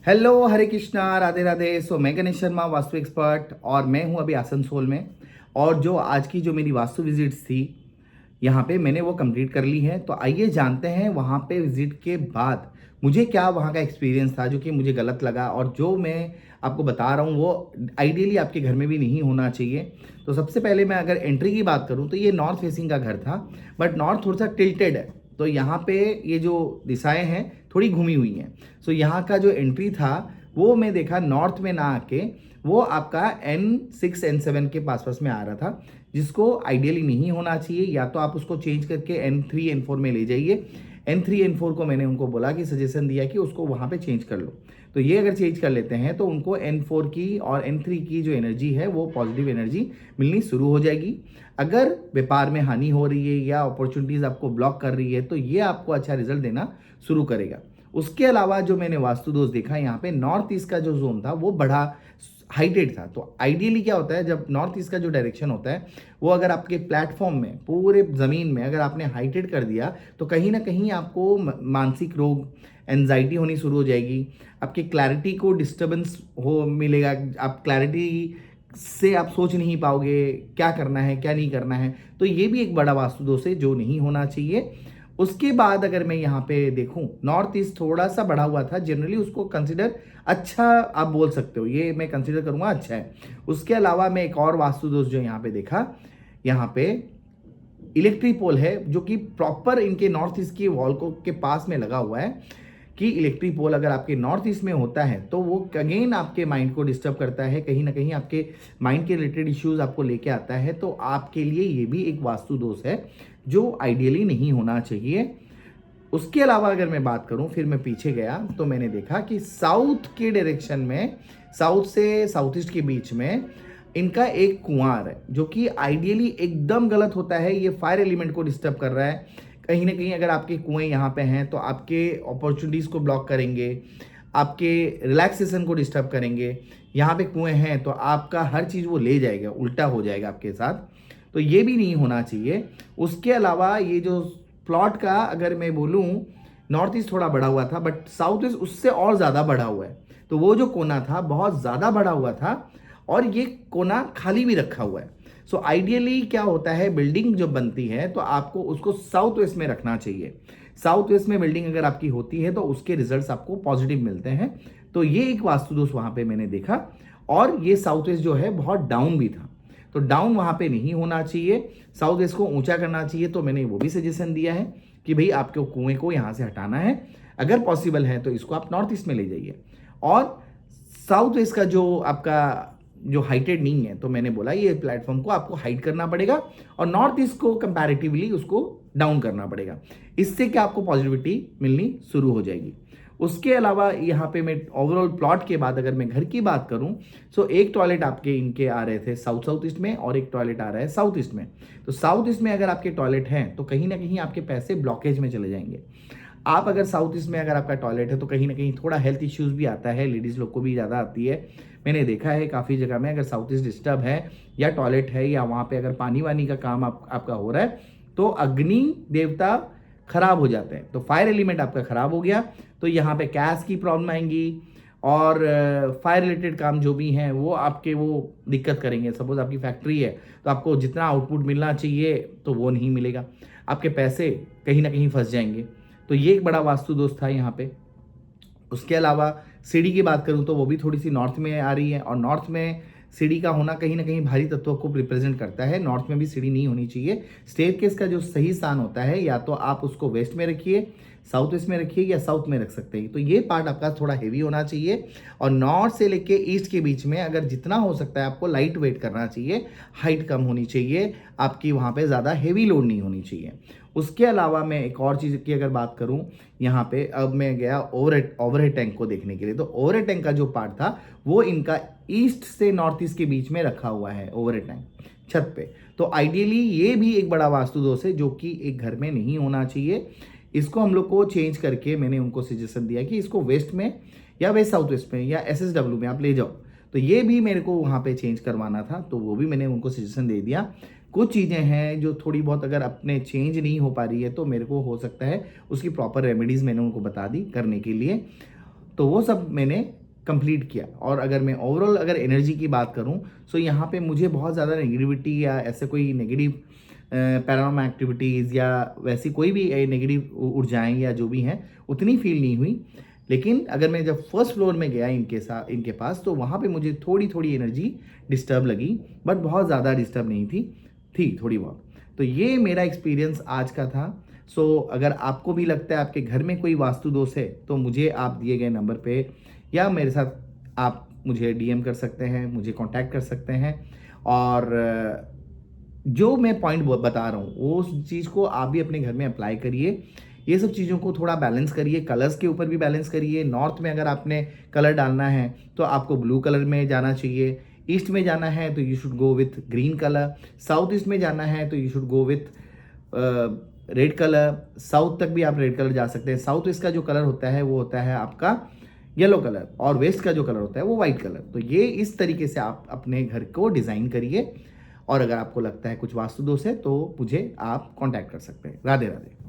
Hello, हरे कृष्णा, राधे राधे। मैं Ganesh Sharma, vastu expert, और मैं हूं अभी आसनसोल में। और जो आज की जो मेरी वास्तु विजिट्स थी यहाँ पे, मैंने वो कंप्लीट कर ली है। तो आइए जानते हैं वहाँ पे विजिट के बाद मुझे क्या वहाँ का एक्सपीरियंस था जो कि मुझे गलत लगा, और जो मैं आपको बता रहा हूँ वो आइडियली आपके घर में भी नहीं होना चाहिए। तो सबसे पहले मैं अगर एंट्री की बात करूँ तो ये नॉर्थ फेसिंग का घर था, बट नॉर्थ थोड़ा सा टिल्टेड है। तो यहाँ पे ये जो दिशाएं हैं थोड़ी घूमी हुई हैं। सो यहाँ का जो एंट्री था वो मैं देखा नॉर्थ में ना आके वो आपका N6 N7 के पास में आ रहा था, जिसको आइडियली नहीं होना चाहिए। या तो आप उसको चेंज करके N3 N4 में ले जाइए। N3 N4 को मैंने उनको बोला कि सजेशन दिया कि उसको वहाँ पे चेंज कर लो। तो ये अगर चेंज कर लेते हैं तो उनको N4 की और N3 की जो एनर्जी है वो पॉजिटिव एनर्जी मिलनी शुरू हो जाएगी। अगर व्यापार में हानि हो रही है या अपॉर्चुनिटीज़ आपको ब्लॉक कर रही है तो ये आपको अच्छा रिजल्ट देना शुरू करेगा। उसके अलावा जो मैंने वास्तु दोष देखा यहाँ पे, नॉर्थ ईस्ट का जो जोन था वो बड़ा हाइटेड था। तो आइडियली क्या होता है, जब नॉर्थ ईस्ट का जो डायरेक्शन होता है वो अगर आपके प्लेटफॉर्म में पूरे ज़मीन में अगर आपने हाइटेड कर दिया तो कहीं ना कहीं आपको मानसिक रोग, एंजाइटी होनी शुरू हो जाएगी। आपकी क्लैरिटी को डिस्टर्बेंस हो मिलेगा। आप क्लैरिटी से आप सोच नहीं पाओगे क्या करना है क्या नहीं करना है। तो ये भी एक बड़ा वास्तु दोष है जो नहीं होना चाहिए। उसके बाद अगर मैं यहाँ पे देखूं, नॉर्थ ईस्ट थोड़ा सा बढ़ा हुआ था, जनरली उसको कंसिडर अच्छा आप बोल सकते हो, ये मैं कंसिडर करूंगा अच्छा है। उसके अलावा मैं एक और वास्तु दोष जो यहाँ पे देखा, यहाँ पे इलेक्ट्रिक पोल है जो कि प्रॉपर इनके नॉर्थ ईस्ट की वॉल को के पास में लगा हुआ है। कि इलेक्ट्रिक पोल अगर आपके नॉर्थ ईस्ट में होता है तो वो अगेन आपके माइंड को डिस्टर्ब करता है, कहीं ना कहीं आपके माइंड के रिलेटेड इश्यूज आपको लेके आता है। तो आपके लिए ये भी एक वास्तु दोष है जो आइडियली नहीं होना चाहिए। उसके अलावा अगर मैं बात करूं, फिर मैं पीछे गया तो मैंने देखा कि साउथ के डायरेक्शन में, साउथ से साउथ ईस्ट के बीच में इनका एक कुआं है जो कि आइडियली एकदम गलत होता है। ये फायर एलिमेंट को डिस्टर्ब कर रहा है। कहीं ना कहीं अगर आपके कुएं यहाँ पे हैं तो आपके अपॉर्चुनिटीज़ को ब्लॉक करेंगे, आपके रिलैक्सेशन को डिस्टर्ब करेंगे। यहाँ पे कुएं हैं तो आपका हर चीज़ वो ले जाएगा, उल्टा हो जाएगा आपके साथ। तो ये भी नहीं होना चाहिए। उसके अलावा ये जो प्लॉट का अगर मैं बोलूँ, नॉर्थ ईस्ट थोड़ा बढ़ा हुआ था बट साउथ ईस्ट उससे और ज़्यादा बढ़ा हुआ है। तो वो जो कोना था बहुत ज़्यादा बढ़ा हुआ था और ये कोना खाली भी रखा हुआ है। सो आइडियली क्या होता है, बिल्डिंग जब बनती है तो आपको उसको साउथ वेस्ट में रखना चाहिए। साउथ वेस्ट में बिल्डिंग अगर आपकी होती है तो उसके रिजल्ट्स आपको पॉजिटिव मिलते हैं। तो ये एक वास्तु दोष वहाँ पे मैंने देखा। और ये साउथ वेस्ट जो है बहुत डाउन भी था, तो डाउन वहाँ पे नहीं होना चाहिए, साउथ वेस्ट को ऊंचा करना चाहिए। तो मैंने वो भी सजेशन दिया है कि भाई आपके कुएं को यहाँ से हटाना है, अगर पॉसिबल है तो इसको आप नॉर्थ ईस्ट में ले जाइए। और साउथ वेस्ट का जो आपका जो हाइटेड नहीं है, तो मैंने बोला ये प्लेटफॉर्म को आपको हाइट करना पड़ेगा और नॉर्थ ईस्ट को कंपैरेटिवली उसको डाउन करना पड़ेगा। इससे क्या आपको पॉजिटिविटी मिलनी शुरू हो जाएगी। उसके अलावा यहाँ पे मैं ओवरऑल प्लॉट के बाद अगर मैं घर की बात करूँ, तो एक टॉयलेट आपके इनके आ रहे थे साउथ ईस्ट में और एक टॉयलेट आ रहा है साउथ ईस्ट में। तो साउथ ईस्ट में अगर आपके टॉयलेट हैं तो कहीं ना कहीं आपके पैसे ब्लॉकेज में चले जाएंगे। आप अगर साउथ ईस्ट में अगर आपका टॉयलेट है तो कहीं ना कहीं थोड़ा हेल्थ इश्यूज भी आता है, लेडीज़ लोग को भी ज़्यादा आती है। मैंने देखा है काफ़ी जगह में, अगर साउथ ईस्ट डिस्टर्ब है या टॉयलेट है या वहाँ पे अगर पानी वानी का काम आपका हो रहा है तो अग्नि देवता खराब हो जाते हैं। तो फायर एलिमेंट आपका खराब हो गया तो यहाँ पे गैस की प्रॉब्लम आएंगी और फायर रिलेटेड काम जो भी हैं वो आपके वो दिक्कत करेंगे। सपोज आपकी फैक्ट्री है तो आपको जितना आउटपुट मिलना चाहिए तो वो नहीं मिलेगा, आपके पैसे कहीं ना कहीं फंस जाएंगे। तो ये एक बड़ा वास्तु दोष था यहाँ पे। उसके अलावा सीढ़ी की बात करूँ तो वो भी थोड़ी सी नॉर्थ में आ रही है, और नॉर्थ में सीढ़ी का होना कहीं ना कहीं भारी तत्वों को रिप्रेजेंट करता है। नॉर्थ में भी सीढ़ी नहीं होनी चाहिए। स्टेयरकेस का जो सही स्थान होता है या तो आप उसको वेस्ट में रखिए, साउथ ईस्ट में रखिए या साउथ में रख सकते हैं। तो ये पार्ट आपका थोड़ा हेवी होना चाहिए। और नॉर्थ से लेके ईस्ट के बीच में अगर जितना हो सकता है आपको लाइट वेट करना चाहिए, हाइट कम होनी चाहिए, आपकी वहाँ पे ज़्यादा हेवी लोड नहीं होनी चाहिए। उसके अलावा मैं एक और चीज़ की अगर बात करूं, यहाँ पे अब मैं गया ओवरहेड टैंक को देखने के लिए। तो ओवरहेड टैंक का जो पार्ट था वो इनका ईस्ट से नॉर्थ ईस्ट के बीच में रखा हुआ है ओवरहेड टैंक छत पे। तो आइडियली ये भी एक बड़ा वास्तु दोष है जो कि एक घर में नहीं होना चाहिए। इसको हम लोग को चेंज करके मैंने उनको सजेशन दिया कि इसको वेस्ट में या वेस्ट साउथ वेस्ट में या SSW में आप ले जाओ। तो ये भी मेरे को वहाँ पे चेंज करवाना था, तो वो भी मैंने उनको सजेशन दे दिया। कुछ चीज़ें हैं जो थोड़ी बहुत अगर अपने चेंज नहीं हो पा रही है तो मेरे को हो सकता है उसकी प्रॉपर रेमेडीज़ मैंने उनको बता दी करने के लिए। तो वो सब मैंने कंप्लीट किया। और अगर मैं ओवरऑल अगर एनर्जी की बात करूं, सो यहाँ पे मुझे बहुत ज़्यादा नेगेटिविटी या ऐसे कोई नेगेटिव पैरानॉर्मल एक्टिविटीज़ या वैसी कोई भी नेगेटिव ऊर्जाएं या जो भी हैं उतनी फील नहीं हुई। लेकिन अगर मैं जब फर्स्ट फ्लोर में गया इनके पास, तो वहाँ पे मुझे थोड़ी थोड़ी एनर्जी डिस्टर्ब लगी, बट बहुत ज़्यादा डिस्टर्ब नहीं थी थोड़ी बहुत। तो ये मेरा एक्सपीरियंस आज का था। सो अगर आपको भी लगता है आपके घर में कोई वास्तु दोष है, तो मुझे आप दिए गए नंबर पे या मेरे साथ आप मुझे डीएम कर सकते हैं, मुझे कांटेक्ट कर सकते हैं। और जो मैं पॉइंट बता रहा हूँ वो चीज़ को आप भी अपने घर में अप्लाई करिए। ये सब चीज़ों को थोड़ा बैलेंस करिए, कलर्स के ऊपर भी बैलेंस करिए। नॉर्थ में अगर आपने कलर डालना है तो आपको ब्लू कलर में जाना चाहिए। ईस्ट में जाना है तो you should go with green colour. South east में जाना है तो you should go with red colour. South तक भी आप रेड कलर जा सकते हैं। साउथ ईस्ट का जो कलर होता है वो होता है आपका येलो कलर, और वेस्ट का जो कलर होता है वो वाइट कलर। तो ये इस तरीके से आप अपने घर को डिज़ाइन करिए। और अगर आपको लगता है कुछ वास्तु दोष है तो मुझे आप कांटेक्ट कर सकते हैं। राधे राधे।